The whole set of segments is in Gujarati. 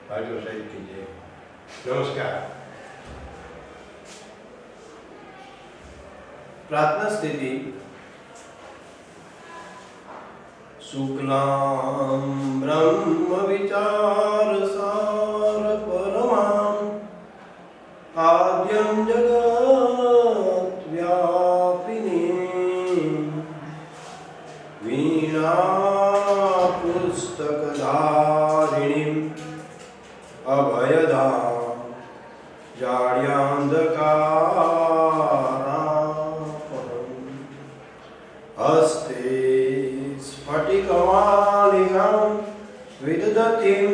भाइयों साहिब कीजिए। नमस्कार। प्रार्थना स्थिति। शुक्लां ब्रह्म विचार सार परमां आद्यं जगत् व्यापिनीं वीणा पुस्तकधारिणीं अभयदां जाड्यान्धकारापहम् हस्ते स्फटिकमालिकां विदधतीं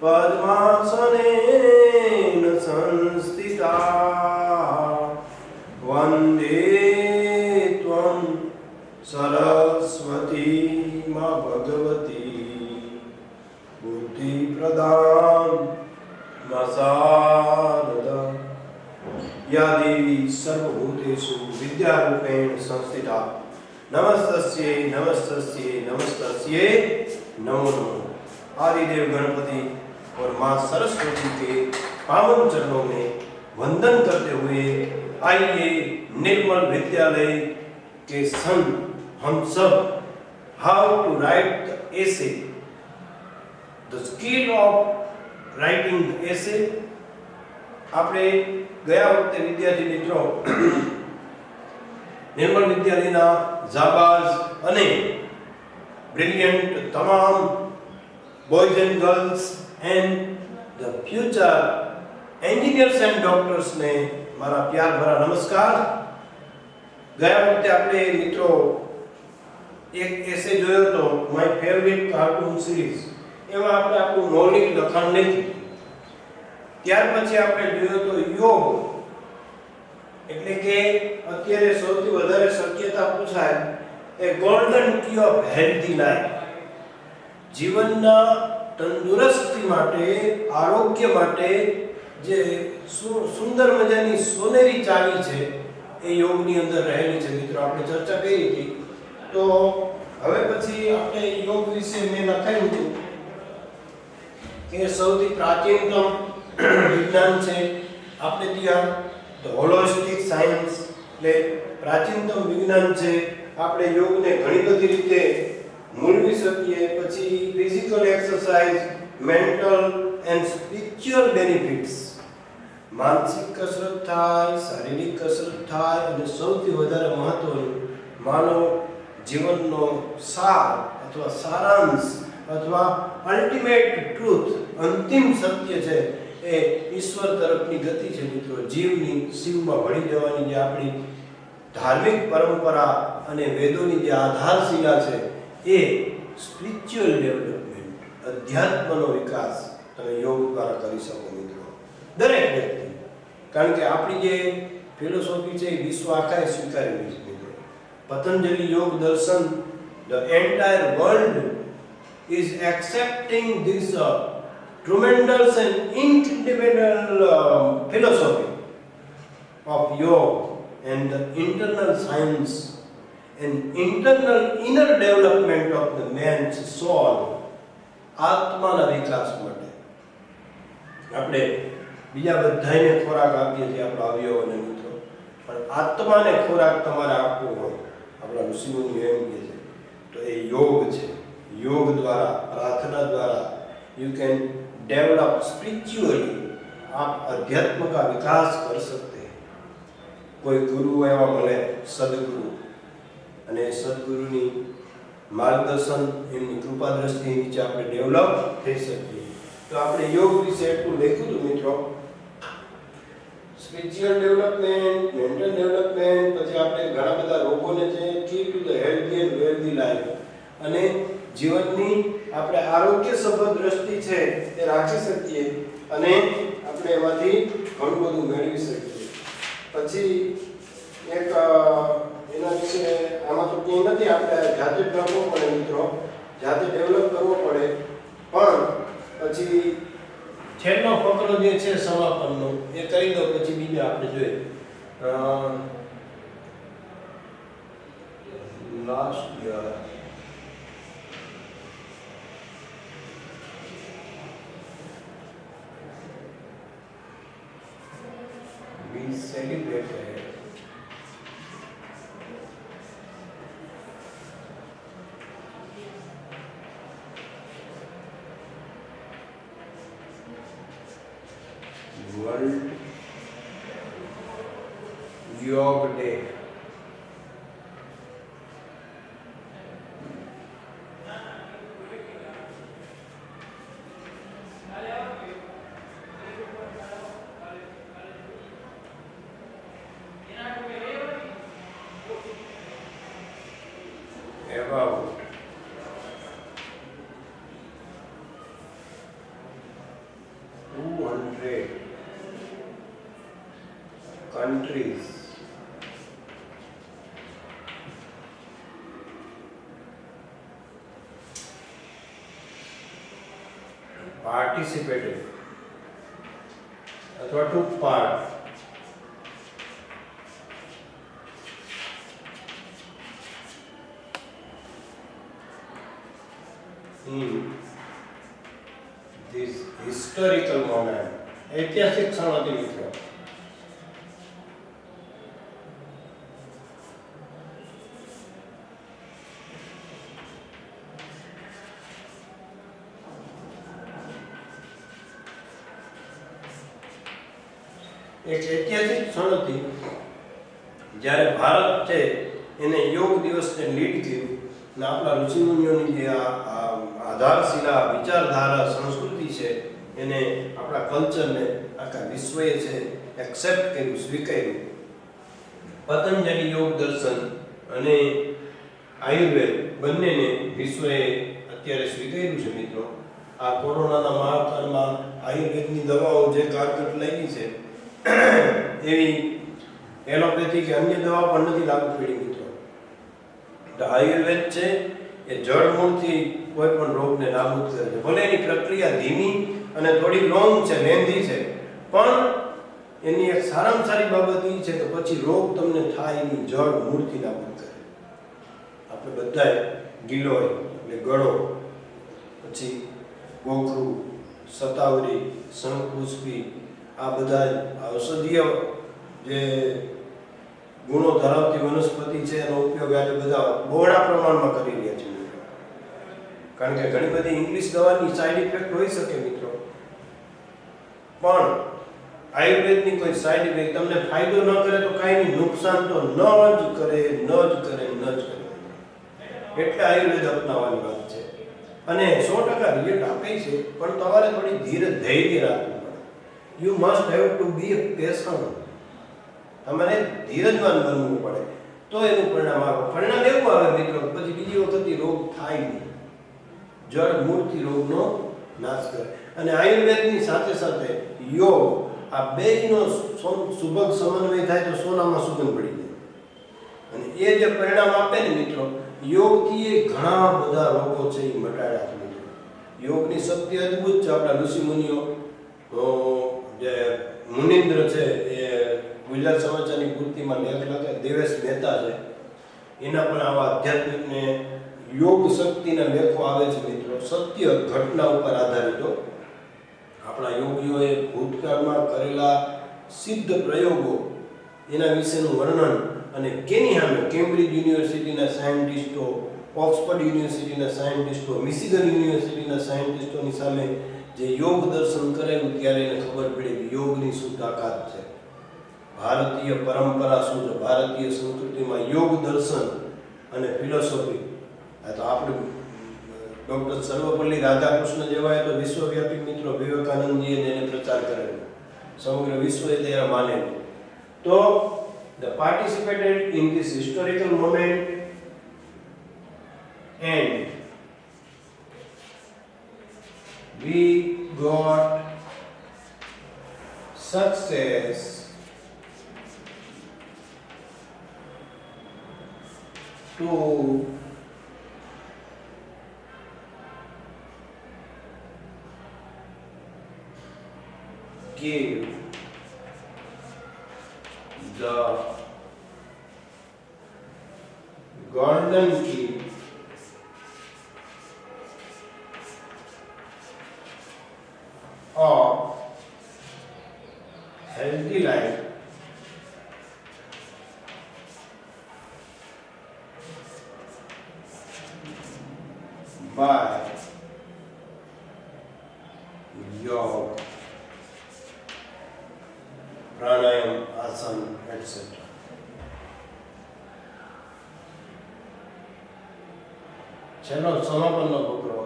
पद्मासनेन संस्थिता वन्दे त्वं सरस्वती मा भगवती बुद्धिप्रदां मसारदा या देवी सर्वभूतेषु विद्यारूपेण संस्थिता नमस्तस्यै नमस्तस्यै नमस्तस्यै नमो नमः। आदिदेव गणपति और माँ सरस्वती के पावन चरणों में वंदन करते हुए आइए निर्मल विद्यालय के संग हम सब how to write the essay, the skill of writing essay આપણે ગયા વખતે વિદ્યાર્થી મિત્રો નિર્મલ વિદ્યાલયના જાબાઝ અને બ્રિલિયન્ટ તમામ boys and girls and the future engineers and ડોક્ટર્સને મારા પ્યાર ભરા નમસ્કાર। ગયા વખતે આપણે મિત્રો એક એસે જોયો તો માય ફેવરિટ કાર્ટૂન સિરીઝ, એમાં આપણે આપણું મૌલિક લખાણ નથી। ત્યાર પછી આપણે જોયો તો યોગ, એટલે કે અત્યારે સૌથી વધારે શક્યતા પૂછાય એ golden key of healthy life, જીવનના તંદુરસ્તી માટે, આરોગ્ય માટે જે સુંદર મજાની સોનેરી ચાવી છે એ યોગની અંદર રહેલી છે। મિત્રો આપણે ચર્ચા કરી હતી, તો હવે પછી આપણે યોગ વિશે મેં લખાયું હતું કે સૌથી પ્રાચીનતમ વિજ્ઞાન છે આપણે ત્યાં હોલિસ્ટિક સાયન્સ, એટલે પ્રાચીનતમ વિજ્ઞાન છે। આપણે યોગને ઘણી બધી રીતે મૂલવી શકીએ। પછી physical exercise, mental and spiritual benefits, માનસિક કસરત થાય, શારીરિક કસરત થાય, અને સૌથી વધારે મહત્વનું માનવ જીવનનો સાર અથવા સારાંશ અથવા અલ્ટિમેટ ટ્રુથ, અંતિમ સત્ય છે એ ઈશ્વર તરફની ગતિ છે। મિત્રો જીવની શિવમાં ભળી જવાની જે આપણી ધાર્મિક પરંપરા અને વેદોની જે આધારશિલા છે એ સ્પિરિચ્યુઅલ ડેવલપમેન્ટ, અધ્યાત્મનો વિકાસ તમે યોગ દ્વારા કરી શકો મિત્રો, દરેક વ્યક્તિ। કારણ કે આપણી જે ફિલોસોફી છે એ વિશ્વ આખાએ સ્વીકારેલી છે મિત્રો। પતંજલિ યોગ દર્શન, the entire world is accepting this tremendous and incredible philosophy of yoga and the internal science and internal inner development of the man's soul, આત્માના વિકાસ માટે આપણે બીજા બધાને ખોરાક આપીએ છીએ આપણા અવયવોને મિત્રો, પણ આત્માને ખોરાક તમારે આપવો હોય, આપણા ઋષિમુનિઓ એમ કહે છે, તો એ યોગ છે। योग द्वारा, प्रार्थना द्वारा यू कैन डेवलप स्पिरिचुअली, आप अध्यात्म का विकास कर सकते हैं। कोई गुरु एवं મળે સદગુરુ, અને સદગુરુની માર્ગદર્શન એમની કૃપા દ્રષ્ટિ નીચે આપણે ડેવલપ થઈ શકીએ। તો આપણે યોગ વિશે એટલું લખ્યું હતું મિત્રો, સ્પિરિચ્યુઅલ ડેવલપમેન્ટ, મેન્ટલ ડેવલપમેન્ટ, પછી આપણે ઘણા બધા રોગોને જે key to the healthy and wealthy life, અને જીવનની આપણે આરોગ્યસભર દ્રષ્ટિ છે એ રાખી શકીએ, અને આપણે એમાંથી ઘણું બધું મેળવી શકીએ। પછી એક એના વિશે આમાં તો કંઈ નથી, આપણે જાતે કરવો પડે મિત્રો, જાતે ડેવલપ કરવો પડે। પણ પછી છેલ્લો ફકરો જે છે સમાપનનો એ કરી દો, પછી બીજા આપણે જોઈએ last year celebrated World Yoga Day. About 200 countries participated અથવા took part in this historical moment. ऐतिहासिक क्षण હતી મિત્રો. એક ઐતિહાસિક ક્ષણ હતી જ્યારે ભારત છે એને યોગ દિવસને લીડ કર્યું અને આપણા ઋષિમુનિઓની જે આધારશિલા વિચારધારા સંસ્કૃતિ છે એને આપણા કલ્ચરને આખા વિશ્વએ છે એક્સેપ્ટ કર્યું, સ્વીકાર્યું. પતંજલિ યોગ દર્શન અને આયુર્વેદ બંનેને વિશ્વએ અત્યારે સ્વીકાર્યું છે મિત્રો. આ કોરોનાના મહાકાળમાં આયુર્વેદની દવાઓ જે કારગર લાગી છે એવી એલોપેથી કે અન્ય દવા પણ નથી લાગુ પડી મિત્રો. તો આયુર્વેદ છે એ જળમૂળથી કોઈ પણ રોગને નાબૂદ કરે છે. ભલે એની પ્રક્રિયા ધીમી અને થોડી લોંગ છે, લેન્ધી છે, પણ એની એક સારામાં સારી બાબત એ છે કે પછી રોગ તમને થાય એની જળ મૂળથી નાબૂદ કરે. આપણે બધાએ ગિલોય એટલે ગળો, પછી ગોખરું, સતાવરી, શંખપુષ્પી આ બધા ઔષધીય જે ગુણો ધરાવતી વનસ્પતિ છે એનો ઉપયોગ આજે બધા બહોળા પ્રમાણમાં કરી રહ્યા છે મિત્રો. કારણ કે ઘણી બધી ઇંગ્લિશ દવાની સાઈડ ઇફેક્ટ હોઈ શકે મિત્રો, પણ આયુર્વેદની કોઈ સાઈડ ઇફેક્ટ તમને ફાયદો ન કરે તો કાંઈ નહીં, નુકસાન તો ન જ કરે. એટલે આયુર્વેદ અપનાવવાની વાત છે અને 100% રિઝલ્ટ આપે છે, પણ તમારે થોડી ધૈર્ય રાખવું પડે. You must have to be a patient. તમારે ધીરજવાન બનવું પડે તો એનું પરિણામ આવે. પરિણામ એવું આવે મિત્રો પછી બીજી વખત રોગ થાય નહીં. જળ મૂળથી રોગનો નાશ કરે. અને આયુર્વેદની સાથે સાથે યોગ, આ બેયનો સુભગ સમન્વય થાય તો સોનામાં સુગંધ પડી જાય. અને એ જે પરિણામ આપે ને મિત્રો, યોગથી એ ઘણા બધા રોગો છે એ મટાડ્યા છે મિત્રો. યોગની શક્તિ અદ્ભુત છે. આપણા ઋષિ મુનિઓ જે મુનિન્દ્ર છે એ ગુજરાત સમાચારની પૂર્તિમાં લેખ લખે, દેવેશ મહેતા છે, એના પણ આવા આધ્યાત્મિક ને યોગ શક્તિના લેખો આવે છે મિત્રો. સત્ય ઘટના ઉપર આધારિત આપણા યોગીઓએ ભૂતકાળમાં કરેલા સિદ્ધ પ્રયોગો એના વિશેનું વર્ણન અને કેની સામે કેમ્બ્રિજ યુનિવર્સિટીના સાયન્ટિસ્ટો, ઓક્સફર્ડ યુનિવર્સિટીના સાયન્ટિસ્ટો, મિશિગન યુનિવર્સિટીના સાયન્ટિસ્ટોની સામે જે યોગ દર્શન કરેલું ત્યારે એને ખબર પડી કે યોગની શું તાકાત છે, ભારતીય પરંપરા શું છે, ભારતીય સંસ્કૃતિમાં યોગ દર્શન અને ફિલોસોફી. આ તો આપણે ડૉક્ટર સર્વપલ્લી રાધાકૃષ્ણ જેવાએ તો વિશ્વવ્યાપી મિત્રો વિવેકાનંદજીએ એને પ્રચાર કરેલો, સમગ્ર વિશ્વએ તેને માનેલું. તો the participated in this historical moment and we got success to give the golden key of healthy life योग, प्राणायाम, आसन, etc. છેલ્લો સમાપનનો ફકરો.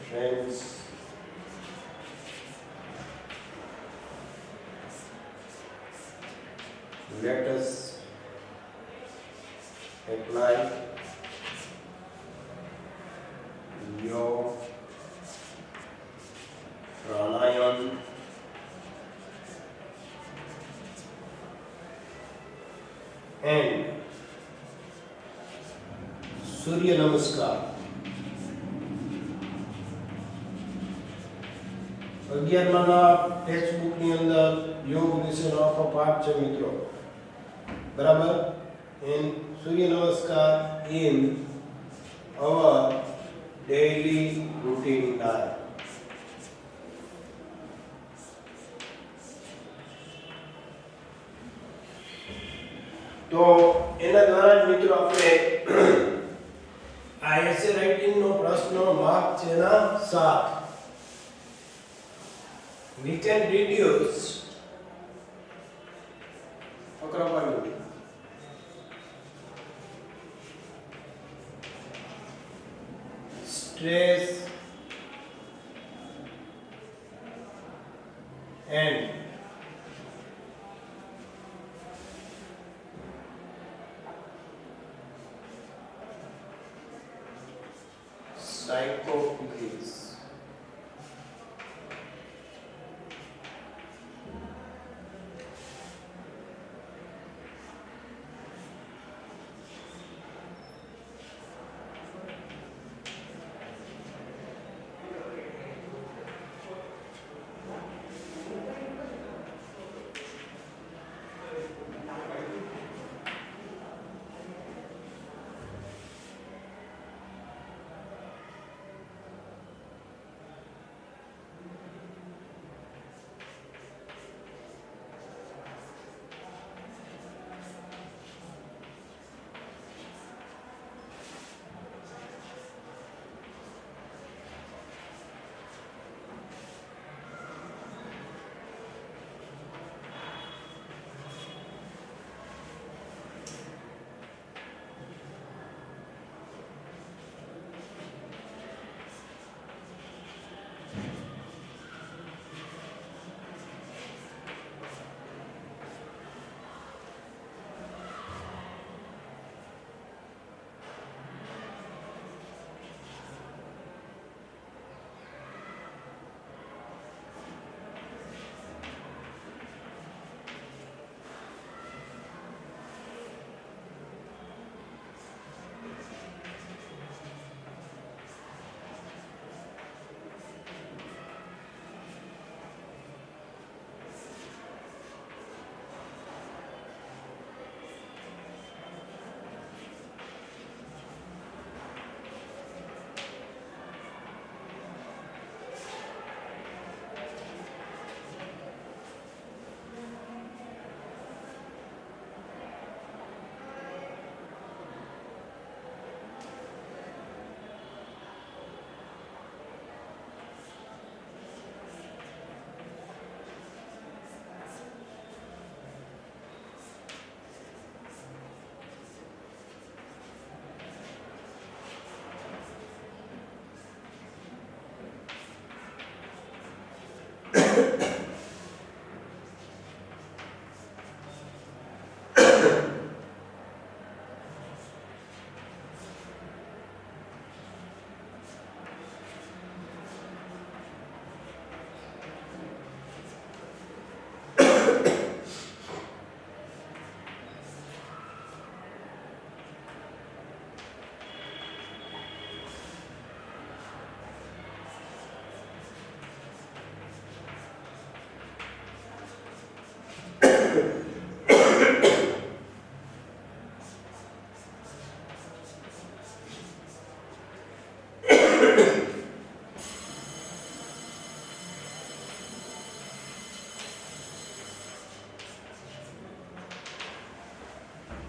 Friends, let us apply yoga, pranayam, and સૂર્ય નમસ્કાર. 11મા ટેક્સ્ટ બુકની અંદર યોગ વિશેનો આખો પાઠ છે મિત્રો, બરાબર. એન્ડ સૂર્ય નમસ્કાર in our daily routine life. તો એના દ્વારા જ મિત્રો આપણે આ એસે રાઇટિંગ નો પ્રશ્ન માર્ક છે ના 7. We can reduce stress and psychopaths.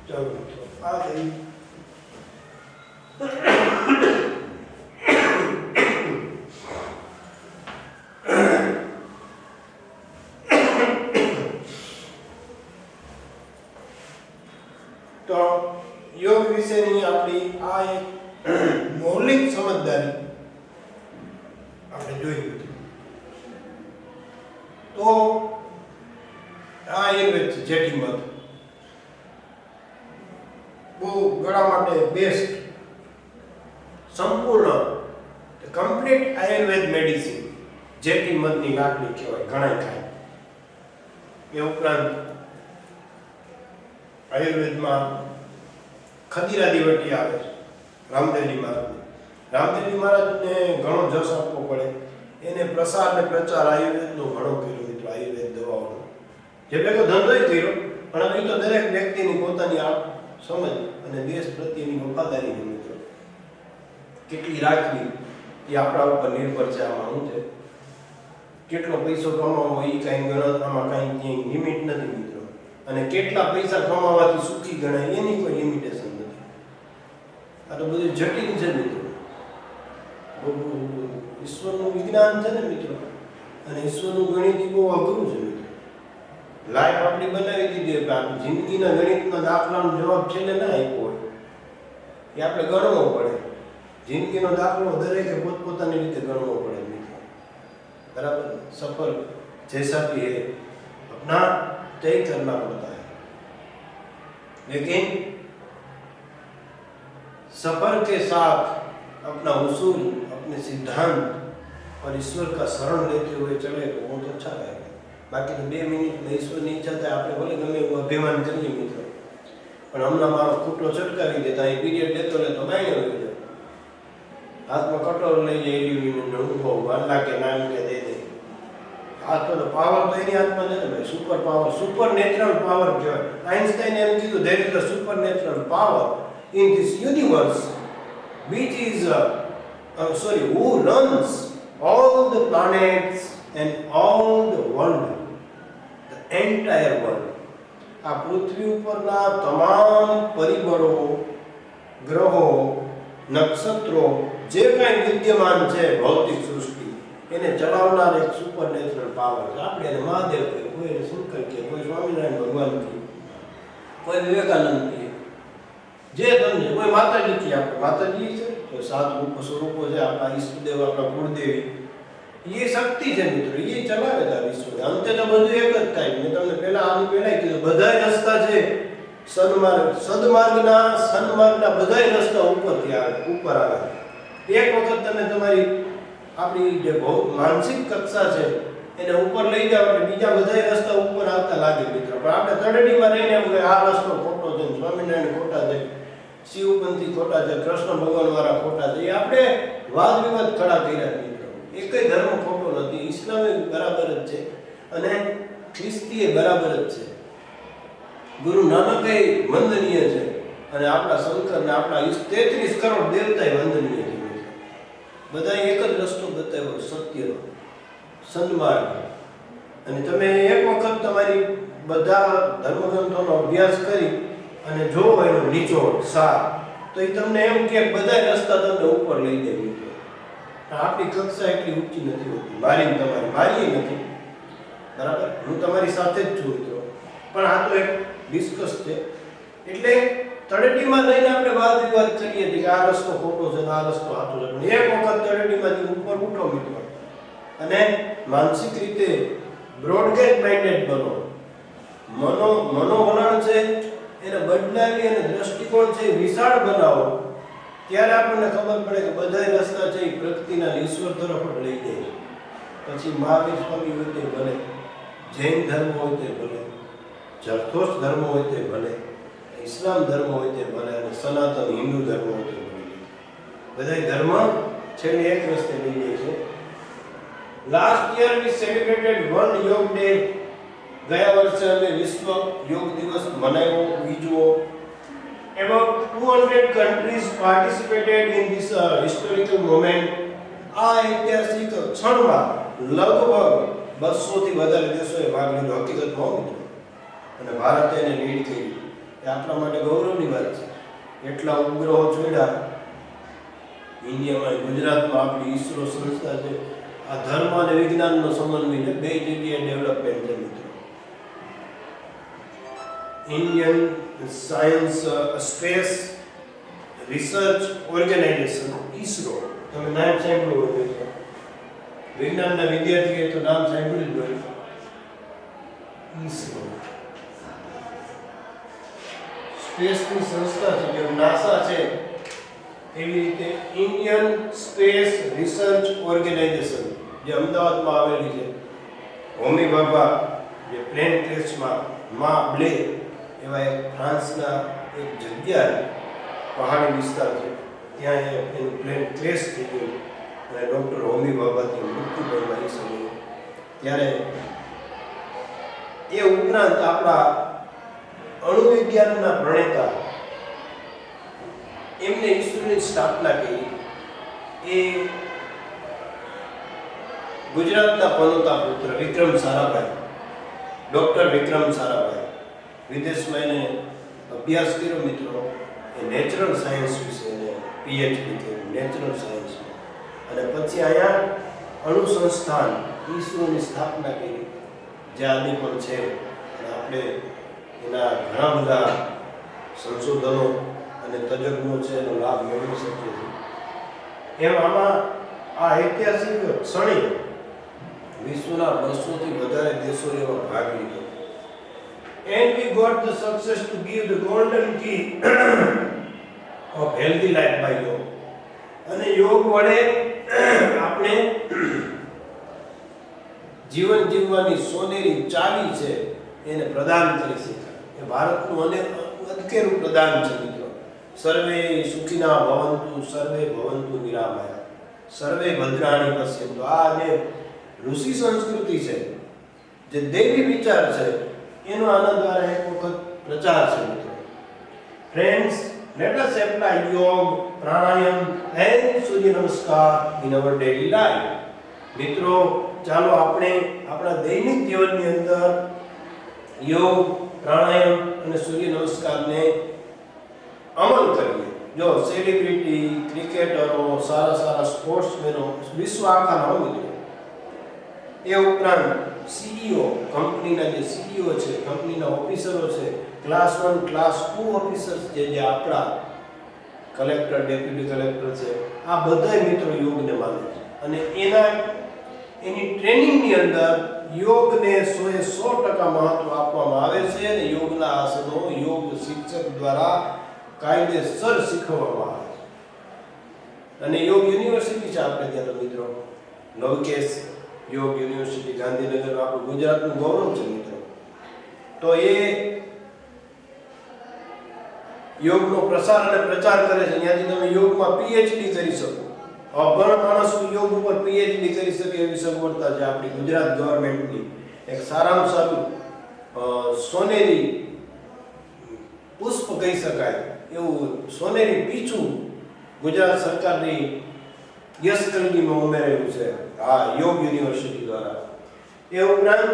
ચલો આ થઈ વિશેની આપણી આ એક મૌલિક સમજદારી આપણે જોઈ હતી. તો આ આયુર્વેદ છે જેટી મધ બહુ ગળા માટે બેસ્ટ સંપૂર્ણ કમ્પ્લીટ આયુર્વેદ મેડિસિન જેટી મધની લાકડી કહેવાય, ઘણા ખાય. એ ઉપરાંત આયુર્વેદમાં ખદીરા દીવટી આવે છે રામદેવજી મહારાજ. રામદેવજી મહારાજને ઘણો જસ આપવો પડે, એને પ્રસાર ને પ્રચાર આયુર્વેદનો ઘણો કર્યો મિત્રો, આયુર્વેદ દવાઓનો જે ભેગો ધંધોય કર્યો. પણ એ તો દરેક વ્યક્તિની પોતાની સમજ અને દેશ પ્રત્યેની વફાદારી મિત્રો કેટલી રાખવી એ આપણા ઉપર નિર્ભર છે. આમાં શું છે, કેટલો પૈસો કમાવો એ કાંઈ ગણત આમાં કાંઈ ક્યાંય લિમિટ નથી મિત્રો. અને કેટલા પૈસા કમાવાથી સુખી ગણાય એની કોઈ લિમિટેશન નથી. આ તો બધું જટિલ છે મિત્રો, ઈશ્વરનું વિજ્ઞાન છે ને મિત્રો, અને ઈશ્વરનું ગણિત બહુ અઘરું છે મિત્રો. લાઈફ આપણી બનાવી દીધી, આપણી જિંદગીના ગણિતના દાખલાનો જવાબ છેલ્લે ના આપ્યો હોય એ આપણે ગણવો પડે. જિંદગીનો દાખલો દરેકે પોતપોતાની રીતે ગણવો પડે મિત્રો, बराबर. सफर जैसा भी है अपना तय करना पड़ता है, लेकिन सफर के साथ अपना उसूल, अपने सिद्धांत और ईश्वर का शरण लेते हुए चले तो बहुत अच्छा रहेगा. बाकी तो 2 मिनट में ईश्वर नहीं चाहता આપણે ભલે ગમે એવું અભિમાન કરીએ મિત્રો, પણ હમણાં મારો ખૂટો ચટકાવી દેતા એ પીરિયડ લેતો લેતો બાઈને હોય જાય, હાથમાં કટોર લઈ જાય એલ્યુમિનિયમનો ઊભો વાર લાગે નામ કે દે દે. હાથમાં તો પાવર તો એની હાથમાં છે ને ભાઈ, super power, super natural power કહેવાય. આઇન્સ્ટાઈને એમ કીધું there is a supernatural power in this universe which is who runs all the planets and all the world, the entire world. આ પૃથ્વી ઉપરના તમામ પરિબળો, ગ્રહો, નક્ષત્રો જે કાંઈ વિદ્યમાન છે ભૌતિક સૃષ્ટિ એને ચલાવનાર એક સુપર નેચરલ પાવર છે. આપણે એને મહાદેવ કહીએ, કોઈ એને શંકર કહીએ, કોઈ સ્વામિનારાયણ ભગવાન કહીએ, કોઈ વિવેકાનંદ કહીએ, જે તમને કોઈ માતાજી કહીએ. આપણે માતાજી છે તો 7 રૂપ સ્વરૂપો છે, આપણા ઈષ્ટદેવ, આપણા કુળદેવી, એ શક્તિ છે મિત્રો, એ ચલાવે છે વિશ્વને. અંતે તો બધું એક જ થાય. મેં તમને આની પહેલા કીધું, બધા રસ્તા છે સન્માર્ગના બધા રસ્તા ઉપર આવે. એક વખત તમે તમારી આપણી જે બહુ માનસિક કક્ષા છે એને ઉપર લઈ જાવ એટલે બીજા બધા રસ્તા ઉપર આવતા લાગે મિત્રો. પણ આપણે તળેટીમાં રહીને એમ કે આ રસ્તો ખોટો છે, સ્વામિનારાયણ ખોટા છે, શિવપંથી ખોટા છે, કૃષ્ણ ભગવાન વાળા ખોટા છે, એ આપણે વાદ વિવાદ ખડા કર્યા મિત્રો. એકય ધર્મ ખોટો નથી, ઇસ્લામ બરાબર જ છે અને ખ્રિસ્તી બરાબર જ છે, ગુરુ નાનક વંદનીય છે અને આપણા શંકર ને આપણા 33 કરોડ દેવતા વંદનીય છે. બધા એક જ રસ્તો બતાવ્યો સત્યનો, સન્માર્ગ. અને તમે એક વખત તમારી બધા ધર્મગ્રંથોનો અભ્યાસ કરી અને જોવો એનો નિચોડ સાર, તો એ તમને એમ કે બધા રસ્તા તમને ઉપર લઈ દે મિત્રો. આપણી કક્ષા એટલી ઊંચી નથી હોતી, મારી નથી, બરાબર. હું તમારી સાથે જ છું મિત્રો, પણ આ તો એક ડિસ્કસ છે. એટલે તળેટીમાં લઈને આપણે વાદ વિવાદ કરીએ છીએ કે આ રસ્તો ખોટો છે, આ રસ્તો સાચો છે. પણ એક વખત તળેટીમાંથી ઉપર ઉઠો મિત્રો અને માનસિક રીતે બ્રોડગેજ માઇન્ડેડ બનો, મનોવલણ છે એને બદલાવી અને દ્રષ્ટિકોણ છે વિશાળ બનાવો, ત્યારે આપણને ખબર પડે કે બધા રસ્તા છે એ પ્રગતિના ઈશ્વર તરફ જ લઈ જાય. પછી મહાવીર સ્વામી હોય તે ભલે, જૈન ધર્મ હોય તે ભલે, જરથોસ ધર્મ હોય તે ભલે, ઇસ્લામ ધર્મ હોય તે ભલે, અને સનાતન હિન્દુ ધર્મ હોય તે ભલે, બધા ધર્મ છેલ્લે એક રસ્તે લઈ જાય છે. Last year we celebrated world યોગ ડે. ગયા વર્ષે અમે વિશ્વ યોગ દિવસ મનાવ્યો, ઉજવ્યો. About 200 countries participated in this historical moment. આ ઐતિહાસિક ક્ષણમાં લગભગ 200 થી વધારે દેશોએ ભાગ લીધો હકીકતમાં મિત્રો, અને ભારતે એને લીડ કરી. એ આપણા માટે ગૌરવની વાત છે. એટલા ઉપગ્રહો છોડ્યા ઇન્ડિયામાં, ગુજરાતમાં આપણી ઈસરો સંસ્થા છે. આ ધર્મ અને વિજ્ઞાનનો સમન્વય બે જગ્યાએ ડેવલપમેન્ટ છે મિત્રો. Indian Science Space research organisation ISRO. તમે નામ સાંભળ્યું હોય તો વિજ્ઞાનના વિદ્યાર્થીએ તો નામ સાંભળ્યું જ હોય. ISRO સ્પેસની સંસ્થા છે, જેમ નાસા છે એવી રીતે ઇન્ડિયન સ્પેસ રિસર્ચ ઓર્ગેનાઇઝેશન જે અમદાવાદમાં આવેલી છે. હોમી ભાભા જે પ્લેન ક્રેશમાં માં બ્લે એવા એક ફ્રાન્સના એક જગ્યાએ પહાડી વિસ્તાર છે, ત્યાં એનું પ્લેન ક્રેશ થઈ ગયું અને ડૉક્ટર હોમી ભાભાથી મૃત્યુ પામ્યા એ સમયે. ત્યારે એ ઉપરાંત આપણા અણુવિજ્ઞાનના પ્રણેતા એમને ઈસરોની સ્થાપના કરી. એ ગુજરાતના પનોતા પુત્ર વિક્રમ સારાભાઈ, ડૉક્ટર વિક્રમ સારાભાઈ વિદેશમાં એને અભ્યાસ કર્યો મિત્રો. એ નેચરલ સાયન્સ વિશે એને PhD કર્યું નેચરલ સાયન્સમાં, અને પછી અહીંયા અણુ સંસ્થાન ISROની સ્થાપના કરી જે આજે પણ છે. અને આપણે એના ઘણા બધા સંશોધનો અને તજજ્ઞો છે એનો લાભ મેળવી શકીએ છીએ. એમ આમાં આ ઐતિહાસિક ક્ષણે વિશ્વના 200થી વધારે દેશોએ એમાં ભાગ લીધો. And we got the success to give the golden key of healthy life by yoga. અને યોગ વડે આપણે જીવન જીવવાની સોનેરી ચાવી છે એને પ્રદાન કરી શકાય. એ ભારતનું અદકેરું પ્રદાન છે મિત્રો. સર્વે સુખિના ભવંતુ સર્વે ભવંતુ નિરામયા સર્વે ભદ્રાણી પશ્યંતુ. આ જે ઋષિ સંસ્કૃતિ છે, જે દૈવી વિચાર છે, એનો આના દ્વારા એક વખત પ્રચાર છે મિત્રો. ફ્રેન્ડ્સ, let us apply યોગ, પ્રાણાયામ and સૂર્ય નમસ્કાર in our daily life. મિત્રો, ચાલો આપણે આપણા દૈનિક જીવનની અંદર યોગ, પ્રાણાયામ અને સૂર્ય નમસ્કારને અમલ કરીએ. જો સેલિબ્રિટી, ક્રિકેટરો, સારા સારા સ્પોર્ટ્સમેનો વિશ્વ આખાના મિત્રો, એ ઉપરાંત CEO, કંપનીના જે CEO છે, કંપનીના ઓફિસરો છે, ક્લાસ 1 ક્લાસ 2 ઓફિસર્સ જે આપણા કલેક્ટર, ડેપ્યુટી કલેક્ટર છે, આ બધા મિત્રો યોગને માને છે. અને એની ટ્રેનિંગની અંદર યોગને 100% મહત્વ આપવામાં આવે છે. અને યોગના આસનો યોગ શિક્ષક દ્વારા કાયદેસર શીખવવામાં આવે છે. અને યોગ યુનિવર્સિટી છે આપણે ત્યાં મિત્રો, નવકેશ યોગ યુનિવર્સિટી ગાંધીનગર, આપણું ગુજરાતનું ગૌરવ છે મિત્રો. તો એ યોગનો પ્રસાર અને પ્રચાર કરે છે. ત્યાંથી તમે યોગમાં PhD કરી શકો. અભણ માણસ યોગ ઉપર PhD કરી શકે એવી સગવડતા છે આપણી ગુજરાત ગવર્મેન્ટની. એક સારામાં સારું સોનેરી પુષ્પ કહી શકાય એવું સોનેરી પીછું ગુજરાત સરકારની યશકલગીમાં ઉમેરેલું છે આ યોગ યુનિવર્સિટી દ્વારા. એ ઉપરાંત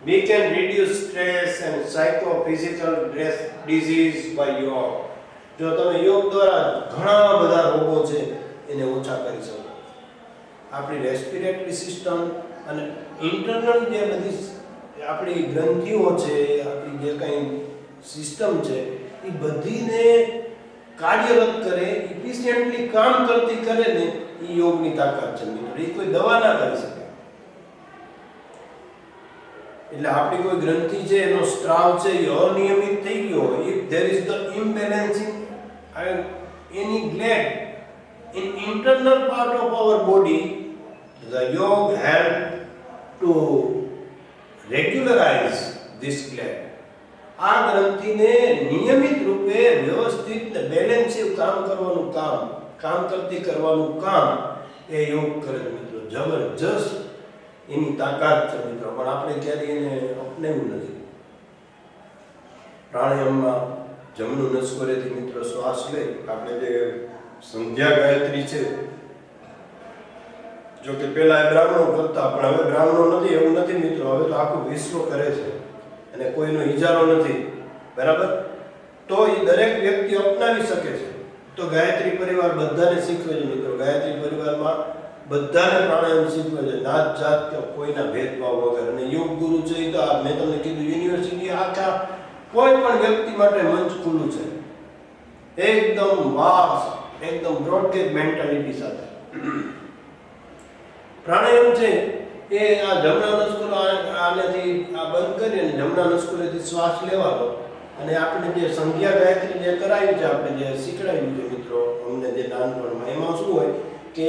we can reduce stress and psychophysical disease by yoga. જો તમે યોગ દ્વારા ઘણા બધા રોગો છે એને ઓછા કરી શકો. આપણી રેસ્પિરેટરી સિસ્ટમ અને ઇન્ટરનલ જે બધી આપણી ગ્રંથિઓ છે, આપણી જે કંઈ સિસ્ટમ છે, એ બધીને કાર્યરત કરે, ઇફિશિયન્ટલી કામ કરતી કરે ને, એ યોગની તાકાત છે મિત્રો. એ કોઈ દવા ના કરી શકે. એટલે આપણી કોઈ ગ્રંથિ છે, એનો સ્ત્રાવ છે, એ અનિયમિત થઈ ગયો, if there is the imbalance in any gland in internal part of our body, the yoga help to regularize this gland. આ ગ્રંથિને નિયમિત રૂપે વ્યવસ્થિત ને બેલેન્સિવ કામ કરતી કરવાનું કામ એ યોગ કરે મિત્રો. જબરજસ્ત એની તાકાત છે મિત્રો, પણ આપણે ક્યારેય એને અપનાવ્યું નથી. પ્રાણાયામમાં જમણું નસકોરેથી મિત્રો શ્વાસ લે. આપણે જે સંધ્યા ગાયત્રી છે, જો કે પહેલા બ્રાહ્મણો કરતા, પણ હવે બ્રાહ્મણો નથી એવું નથી મિત્રો. હવે તો આખું વિશ્વ કરે છે અને કોઈનો ઇજારો નથી, બરાબર? તો એ દરેક વ્યક્તિ અપનાવી શકે છે. તો ગાયત્રી પરિવાર બધાને શીખવે છે મિત્રો. ગાયત્રી પરિવારમાં બધાને પ્રાણાયામ શીખવે છે, નાત જાત કે કોઈના ભેદભાવ વગર. અને યોગ ગુરુ છે એ તો મેં તમને કીધું યુનિવર્સિટી આખા કોઈ પણ વ્યક્તિ માટે મંચ ખુલ્લું છે. એકદમ વાસ્ટ, એકદમ બ્રોડગેજ મેન્ટાલિટી સાથે. પ્રાણાયામ છે એ આ જમણા નસકોરો આનેથી આ બંધ કરી અને જમણા નસકોરેથી શ્વાસ લેવાનો, અને આપણે જે સંધ્યા ગાયત્રી જે કરાવી છે, આપણે જે શીખડાવ્યું છે મિત્રો અમને જે નાનપણમાં, એમાં શું હોય કે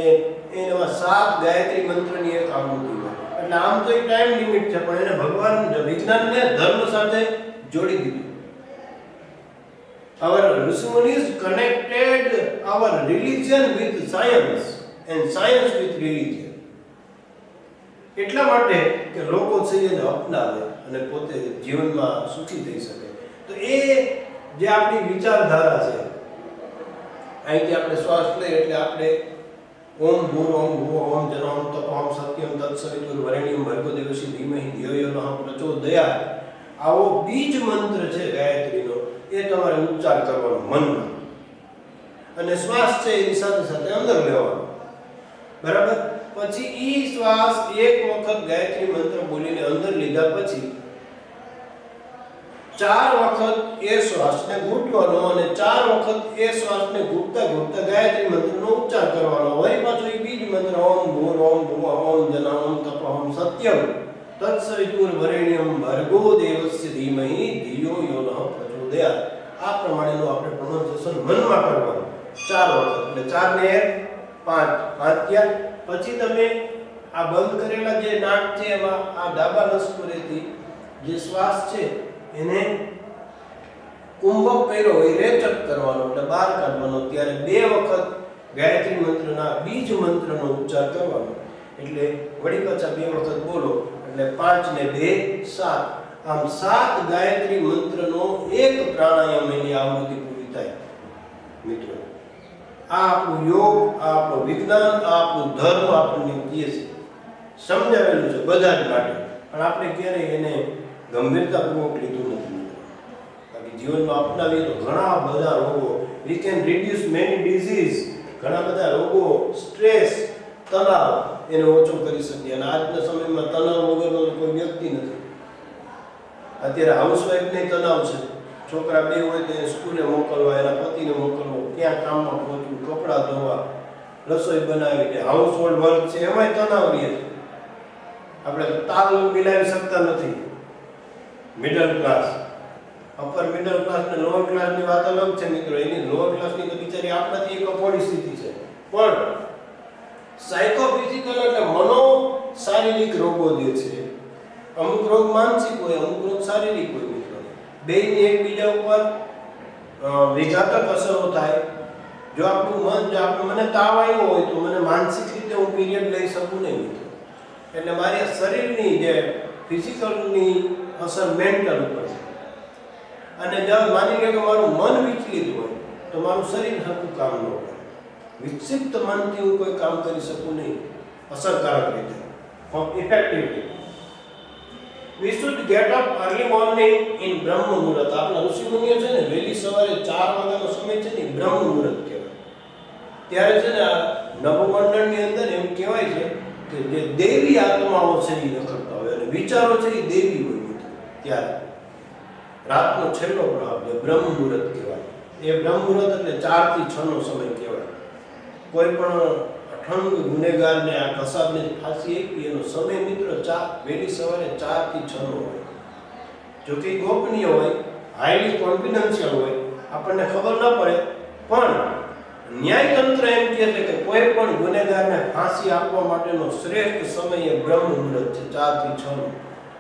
એમાં 7 ગાયત્રી મંત્રની એક આવૃત્તિ હોય. એટલે આમ તો એક ટાઈમ લિમિટ છે, પણ એને ભગવાન વિજ્ઞાનને ધર્મ સાથે જોડી દીધું. Our Rishis connected our religion with science and science with religion. એટલા માટે કે લોકો છે એને અપનાવે અને પોતે જીવનમાં સુખી થઈ શકે. તો એ જે આપણી વિચારધારા છે, અહીંથી આપણે શ્વાસ લઈએ એટલે આપણે ઓમ ભૂર ઓમ ભુવ ઓમ જન ઓમ તપ ઓમ સત્યમ તત્સવિતુર્વરેણ્યમ ભર્ગો દેવસ્ય ધીમહિ ધિયો યો નઃ પ્રચોદયાત, આવો બીજ મંત્ર છે ગાયત્રીનો, એ તમારે ઉચ્ચાર કરવાનો મનમાં, અને શ્વાસ છે એની સાથે સાથે અંદર લેવાનો. બરાબર? પછી ઈ શ્વાસ એક વખત ગાયત્રી મંત્ર બોલીને અંદર લીધા પછી 4 વખત એ શ્વાસને ઘૂંટવાનો, અને 4 વખત એ શ્વાસને ઘૂંટતા ઘૂંટતા ગાયત્રી મંત્રનો ઉચ્ચાર કરવાનો. વળી પાછો એ બીજ મંત્ર ઓમ ભૂર ઓમ ભુવ ઓમ જન ઓમ તપ ઓમ સત્યમ તત્સવિતુર્વરેણ્યમ ભર્ગો દેવસ્ય ધીમહિ ધિયો યો નઃ પ્રચોદયાત. આ પ્રમાણેનું આપણે પ્રોનાઉન્સિએશન મનમાં કરવાનું 4 વખત. એટલે 4 ને 1 5 થયા. પછી તમે આ બંધ કરેલા જે નાક છે એમાં આ ડાબા નસકોરેથી જે શ્વાસ છે એને કુંભક કર્યો હોય રેચક કરવાનો, એટલે બહાર કાઢવાનો. ત્યારે 2 વખત ગાયત્રી મંત્રના બીજ મંત્રનો ઉચ્ચાર કરવાનો. એટલે વળી પાછા 2 વખત બોલો એટલે 5 ને 2 7. આમ 7 ગાયત્રી મંત્રનો એક પ્રાણાયામ એની આવૃત્તિ પૂરી થાય મિત્રો. આ આપણું યોગ, આ આપણું વિજ્ઞાન, આ આપણું ધર્મ આપણને કહે છે, સમજાવેલું છે બધા જ માટે. પણ આપણે ક્યારેય એને ગંભીરતાપૂર્વક લીધું નથી. બાકી જીવનમાં અપનાવીએ તો ઘણા બધા રોગો, we can reduce many disease, ઘણા બધા રોગો, સ્ટ્રેસ, તણાવ એને ઓછો કરી શકીએ. અને આજના સમયમાં તણાવ વગરનો કોઈ વ્યક્તિ નથી. અત્યારે હાઉસવાઈફને તણાવ છે, છોકરા 2 હોય તો સ્કૂલે મોકલવા, એના પતિને મોકલવો, ક્યાં કામમાં પહોંચવું, કપડાં ધોવા, રસોઈ બનાવી, હાઉસ હોલ્ડ વર્ક છે, એમાંય તણાવ રહે છે. આપણે તાલ મિલાવી શકતા નથી. Middle class, upper middle class ને લોઅર ક્લાસની વાત અલગ છે મિત્રો. એની લોઅર ક્લાસની તો બિચારી આપણાથી એક અપોડી સ્થિતિ છે. પણ સાયકોફિઝિકલ એટલે મનો શારીરિક રોગો જે છે, અમુક રોગ માનસિક હોય, અમુક રોગ શારીરિક હોય મિત્રો. બેયની એકબીજા ઉપર વિઘાતક અસરો થાય. જો આપણું મન, જો મને તાવ આવ્યો હોય તો મને માનસિક રીતે હું પીરિયડ લઈ શકું નહીં મિત્રો. એટલે મારી શરીરની જે ફિઝિકલની અસર મેન્ટલ ઉપર છે. અને જો માની લો કે મારું મન વિચલિત હોય તો મારું શરીર સરખું કામ ન કરે. વિક્ષિપ્ત મનથી હું કોઈ કામ કરી શકું નહીં અસરકારક રીતે, effectively. We should get up early morning in બ્રહ્મ મુહૂર્ત. આપણા ઋષિમુનિઓ છે ને વહેલી સવારે 4 વાગ્યાનો સમય છે ને બ્રહ્મ મુહૂર્ત કહેવાય. ત્યારે છે ને નભોમંડળની અંદર એમ કહેવાય છે કે જે દેવી આત્માઓ છે એ રખડતા હોય અને વિચારો છે એ દેવી હોય મિત્રો. ત્યારે રાતનો છેલ્લો પ્રહાર જે બ્રહ્મ મુહૂર્ત કહેવાય. એ બ્રહ્મ મુહૂર્ત એટલે 4 થી 6 નો સમય કહેવાય. કોઈ પણ અઠંગ ગુનેગારને આ કસાબને ફાંસી આપી એનો સમય મિત્રો વહેલી સવારે 4 થી 6 નો હોય. જો કે ગોપનીય હોય, હાઈલી કોન્ફિડન્શિયલ હોય, આપણને ખબર ન પડે, પણ ન્યાયતંત્ર એમ કહે છે કે કોઈ પણ ગુનેગારને ફાંસી આપવા માટેનો શ્રેષ્ઠ સમય એ બ્રહ્મ મુહૂર્ત છે, 4 થી 6 નો.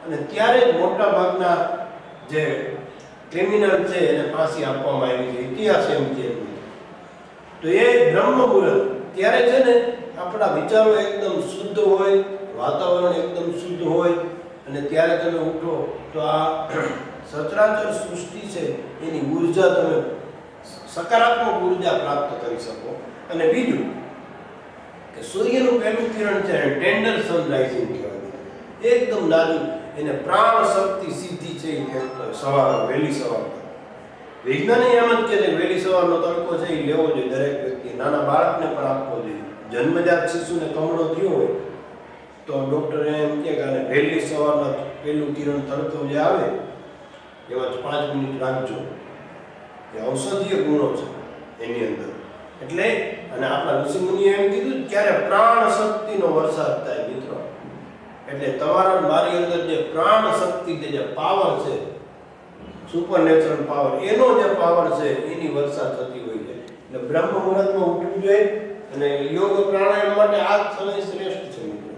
અને ત્યારે જ મોટા ભાગના જે ક્રિમિનલ છે એને ફાંસી આપવામાં આવી છે. ઇતિહાસ એમ કહે છે. તો એ બ્રહ્મ મુહૂર્ત ત્યારે છે ને આપણા વિચારો એકદમ શુદ્ધ હોય, વાતાવરણ એકદમ શુદ્ધ હોય, અને ત્યારે તમે ઉઠો તો આ સચરાચર સૃષ્ટિ છે એની ઉર્જા, તમે સકારાત્મક ઉર્જા પ્રાપ્ત કરી શકો. અને બીજું કે સૂર્યનું પહેલું કિરણ છે ટેન્ડર સનરાઇઝિંગ કહેવાય. એકદમ નાનું, એને પ્રાણ શક્તિ સિદ્ધિ છે એ સવાર, વહેલી સવાર. વિજ્ઞાની એમ જ કહે છે કે વહેલી સવારનો તડકો છે એ લેવો જોઈએ દરેક વ્યક્તિ. નાના બાળકને પણ આપવો જોઈએ. જન્મજાત શિશુને કમળો થયો હોય તો ડૉક્ટર એમ કહે કે આને વહેલી સવારના પહેલું કિરણ તડકો જે આવે એમાં 5 મિનિટ રાખજો. એ ઔષધીય ગુણો છે. એની અંદર. એટલે અને આપણા ઋષિમુનિએ એમ કીધું ક્યારે પ્રાણ શક્તિનો વરસાદ થાય મિત્રો. એટલે તમારા મારી અંદર જે પ્રાણ શક્તિ જે પાવર છે, સુપરનેચરલ પાવર, એનો જે પાવર છે એની વરસાદ થતી હોય છે. એટલે બ્રહ્મ મુહૂર્તમાં ઉઠવું જોઈએ અને યોગ પ્રાણાયામ માટે આ સમય શ્રેષ્ઠ છે મિત્રો.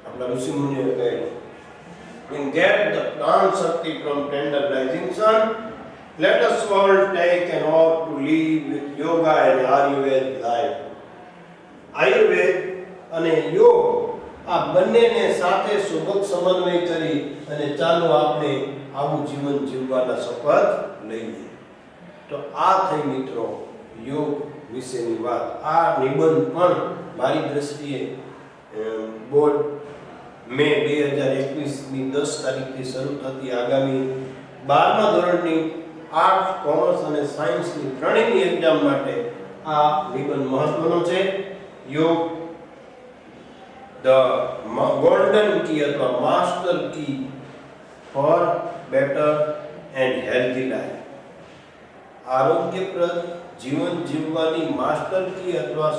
આપણા ઋષિમુનિએ કહ્યું and get the plant shakti from tender rising sun. Let us all take an oath to live with yoga and Ayurveda life. Ayurveda અને યોગ આ બંનેને સાથે સુભગ સમન્વય કરી અને ચાલો આપણે આવું જીવન જીવવાના શપથ લઈએ. તો આ થઈ મિત્રો યોગ વિશેની વાત. આ નિબંધ પણ મારી દ્રષ્ટિએ બોર્ડ મે 2021ની 10 તારીખથી શરૂ થતી આગામી 12મા ધોરણની આર્ટ્સ, કોમર્સ અને સાયન્સની ત્રણેયની એક્ઝામ માટે આ નિબંધ મહત્વનો છે. યોગ ધ ગોલ્ડન કી અથવા master key for better and healthy life. આરોગ્યપ્રદ જીવન જીવવાની માસ્ટર કી અથવા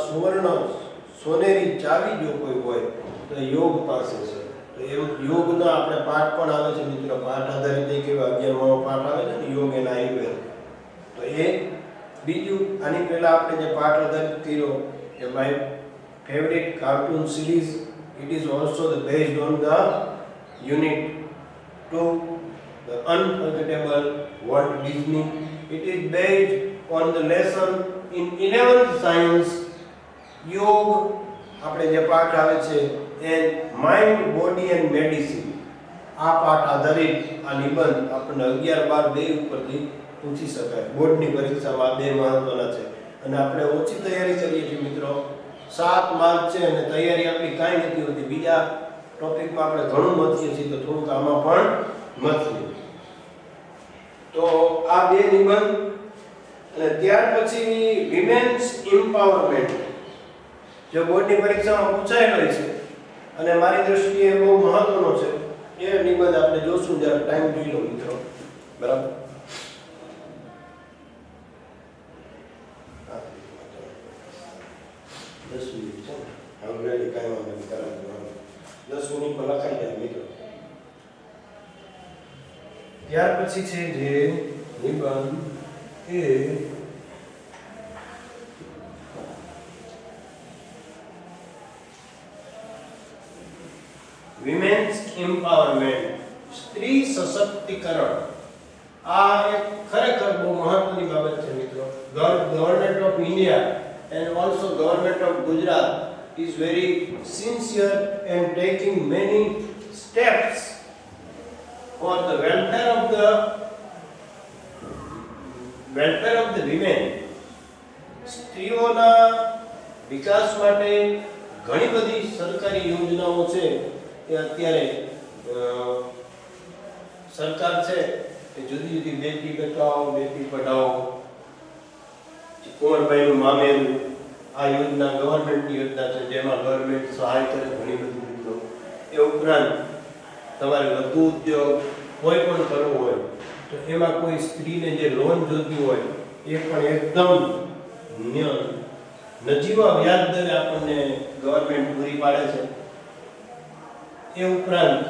સોનેરી ચાવી જો કોઈ હોય તો યોગ પાસે છે. તો એ યોગના આપણે પાઠ પણ આવે છે મિત્રો. પાઠ આધારિત એક એવા 11મો પાઠ આવે છે ને, યોગ એન્ડ આયુર્વેદ. તો એ બીજું, આની પહેલા આપણે જે પાઠ આધારિત કર્યો એ my favourite cartoon series. It is also based on the unit 2, the unforgettable Walt Disney. It is based on the lesson in 11th science, યોગ આપણે જે પાઠ આવે છે and mind, body and medicine. આ પાઠ આધારિત આ નિબંધ આપણને 11, 12 બે ઉપરથી પૂછી શકાય. બોર્ડની પરીક્ષામાં બે મહત્વના છે અને આપણે ઓછી તૈયારી કરીએ છીએ મિત્રો. 7 માર્ક છે અને તૈયારી આપણી કાંઈ નથી હોતી. બીજા ટોપિકમાં આપણે ઘણું મથીએ છીએ તો થોડુંક આમાં પણ મથીએ. તો આ બે નિબંધ અને ત્યાર પછી વિમેન્સ એમ્પાવરમેન્ટ જે બોર્ડની પરીક્ષામાં પૂછાયેલો છે અને મારી દ્રષ્ટિએ બહુ મહત્વનો છે. એ નિબંધ આપણે જોશું જ્યારે ટાઈમ જોઈ લો મિત્રો. બરાબર. ઓલરેડી કાંઈ વાંધો નહીં, કરાવી 10 મિનિટમાં લખાઈ જાય મિત્રો. ત્યાર પછી છે જે નિબંધ એ વિમેન્સ એમ્પાવરમેન્ટ, સ્ત્રી સશક્તિકરણ. આ એક ખરેખર બહુ મહત્વની બાબત છે મિત્રો. Government of India and also government of Gujarat is very sincere and taking many steps for the welfare of the women. સ્ત્રીઓના વિકાસ માટે ઘણી બધી સરકારી યોજનાઓ છે એ અત્યારે સરકાર છે એ જુદી જુદી બેટી બચાવો, બેટી પઢાઓ, કુંવરબાઈનું મામેરું, આ યોજના ગવર્મેન્ટની યોજના છે જેમાં ગવર્મેન્ટ સહાય કરે ઘણી બધી મિત્રો. એ ઉપરાંત તમારે લઘુ ઉદ્યોગ કોઈ પણ કરવો હોય તો એમાં કોઈ સ્ત્રીને જે લોન જોતી હોય એ પણ એકદમ નજીવા વ્યાજ દરે આપણને ગવર્મેન્ટ પૂરી પાડે છે. એ ઉપરાંત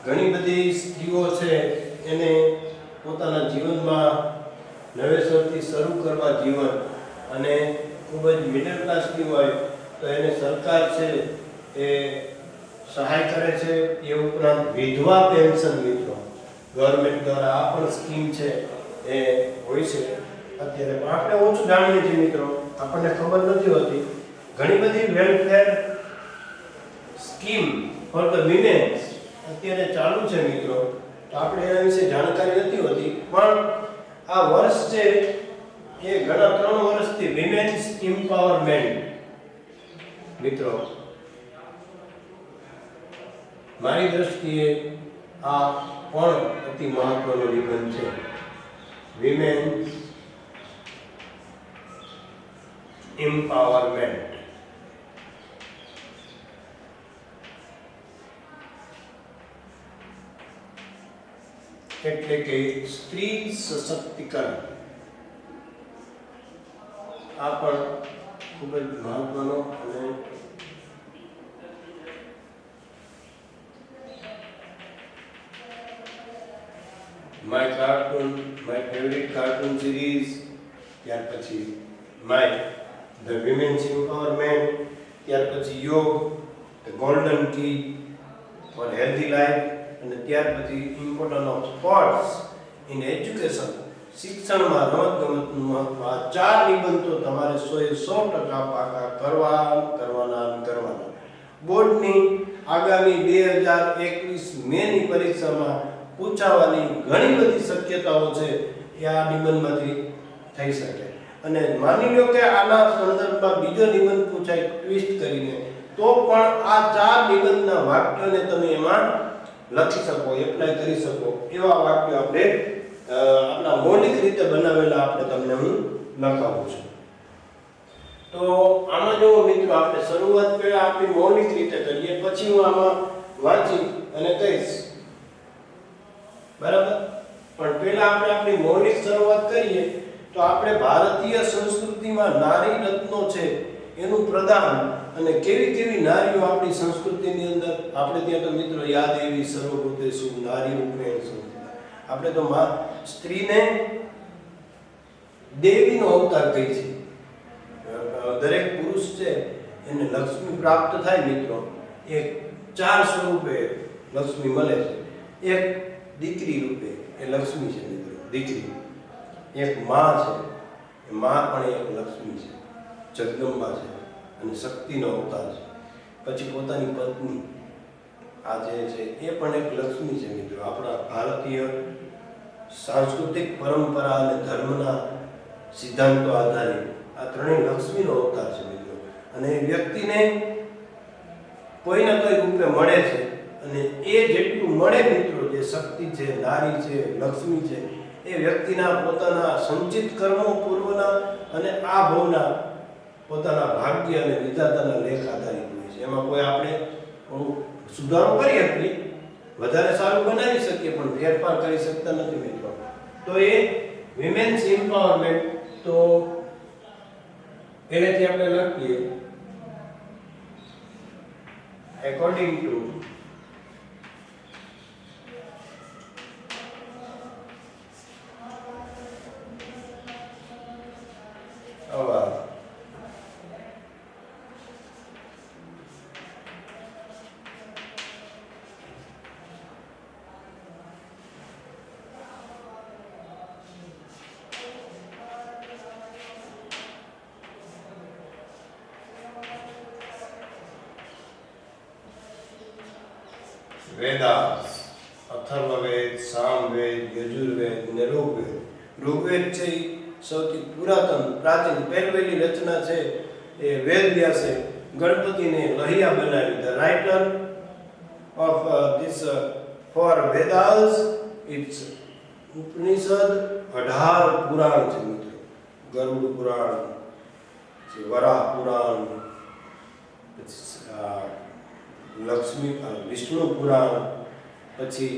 ઘણી બધી સ્ત્રીઓ છે એને પોતાના જીવનમાં નવેસરથી શરૂ કરવા જીવન અને ખૂબ જ મિડલ ક્લાસની હોય તો એને સરકાર છે એ સહાય કરે છે. એ ઉપરાંત વિધવા પેન્શન મિત્રો ગવર્મેન્ટ દ્વારા આ પણ સ્કીમ છે એ હોય છે અત્યારે. પણ આપણે ઓછું જાણીએ છીએ મિત્રો, આપણને ખબર નથી હોતી. ઘણી બધી welfare scheme for the women's અત્યારે ચાલુ છે મિત્રો. તો આપણે એના વિશે જાણકારી નથી હોતી. પણ આ વર્ષ છે એ ઘણા 3 વર્ષથી વિમેન્સ એમ્પાવરમેન્ટ મિત્રો મારી દ્રષ્ટિએ આ પણ અતિ મહત્વનો નિબંધ છે. વિમેન્સ એમ્પાવરમેન્ટ એટલે કે સ્ત્રી સશક્તિકરણ. આ પણ ખૂબ જ મહત્વનો અને my cartoon, my favourite cartoon series, ત્યાર પછી માય ધ વિમેન્સ એમ્પાવરમેન્ટ, ત્યાર પછી yoga, the golden key for healthy life, અને ત્યાર પછી importance of sports in education, શિક્ષણમાં રમતગમતનું મહત્વ. આ 4 નિબંધો તમારે 100% પાકા કરવાના. બોર્ડની આગામી 2021 મેની પરીક્ષામાં પૂછાવાની ઘણી બધી શક્યતાઓ છે એ આ નિબંધમાંથી થઈ શકે. અને માની લો કે આના સંદર્ભમાં બીજો નિબંધ પૂછાય ટ્વિસ્ટ કરીને, તો પણ આ 4 નિબંધના વાક્યોને તમે એમાં લખી શકો, એપ્લાય કરી શકો. એવા વાક્યો આપણે આપણા મૌલિક રીતે બનાવેલા આપણે તમને હું લખાવું છું. તો આમાં જો મિત્રો આપણે શરૂઆત પહેલા આપણી મૌલિક રીતે કરીએ, પછી હું આમાં વાંચી અને કહીશ, બરાબર? પણ પહેલા આપણે આપણી મૌલિક શરૂઆત કરીએ તો આપણે ભારતીય સંસ્કૃતિમાં નારી રત્નો છે એનું પ્રદાન અને કેવી કેવી નારીઓ આપણી સંસ્કૃતિની અંદર. આપણે ત્યાં તો મિત્રો યાદ એવી સર્વભૂતેષુ નારી રૂપેણ સંસ્થિતા. આપણે તો સ્ત્રીને દેવીનો અવતાર કહી છે. દરેક પુરુષ છે એને લક્ષ્મી પ્રાપ્ત થાય મિત્રો, એક 4 સ્વરૂપે લક્ષ્મી મળે છે. એક દીકરી રૂપે એ લક્ષ્મી છે મિત્રો, દીકરી. એક માં છે, એ માં પણ એક લક્ષ્મી છે, જગદંબા છે અને શક્તિનો અવતાર છે. પછી પોતાની પત્ની આ જે છે એ પણ એક લક્ષ્મી છે મિત્રો. આપણા ભારતીય સાંસ્કૃતિક પરંપરા અને ધર્મના સિદ્ધાંતો આધારિત આ ત્રણેય લક્ષ્મીનો અવતાર છે મિત્રો. અને વ્યક્તિને કોઈના કોઈ રૂપે મળે છે, અને એ જેટલું મળે મિત્રો, જે શક્તિ છે, નારી છે, લક્ષ્મી છે, એ વ્યક્તિના પોતાના સંચિત કર્મો પૂર્વના અને આ ભવના પોતાના ભાગ્ય અને વિધાતાના લેખ આધારિત હોય છે. એમાં કોઈ આપણે સુધારો કરી શકીએ, વધારે સારું બનાવી શકીએ, પણ ફેરફાર કરી શકતા નથી મિત્રો. તો એ વિમેન્સ એમ્પાવરમેન્ટ, તો એનાથી આપણે લખીએ according to our વેદાસ, Atharvaveda, Samaveda, Yajurveda ને ઋગ્વેદ. ઋગ્વેદ છે એ સૌથી પુરાતન પ્રાચીન પહેલી રચના છે એ વેદવ્યાસે ગણપતિને લહિયા બનાવી. The writer of this four Vedas its Upanishad. 18 પુરાણ છે મિત્રો. ગરુડ પુરાણ, વરાહ પુરાણ, લક્ષ્મી વિષ્ણુ પુરાણ, પછી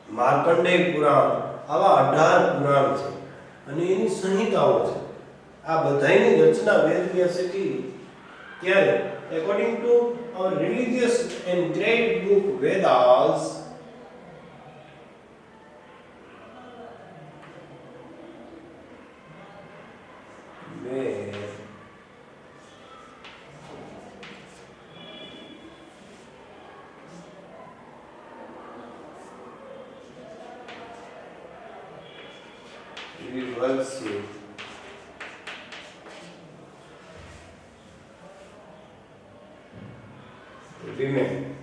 માર્કંડેય પુરાણ. આવા 18 પુરાણ છે અને એની સંહિતાઓ છે. આ બધાની રચના વેદવ્યાસે કરી. ત્યારે according to our religious and great book Vedas, women.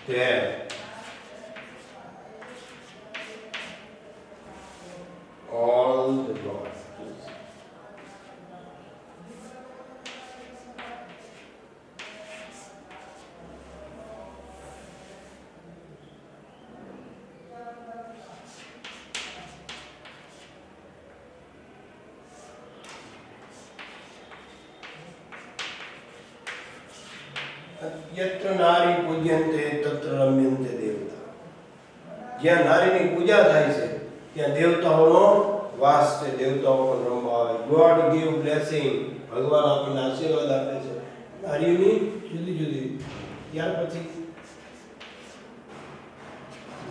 There all the gods. યત્ર નારી પૂજ્યંતે તત્ર રમ્યંતે દેવતા. જ્યાં નારીની પૂજા થાય છે ત્યાં દેવતાઓનો વાસ છે, દેવતાઓ પણ રમવા આવે. ગોડ ગીવ બ્લેસિંગ, ભગવાન આપણને આશીર્વાદ આપે છે નારીઓની જુદી જુદી. ત્યાર પછી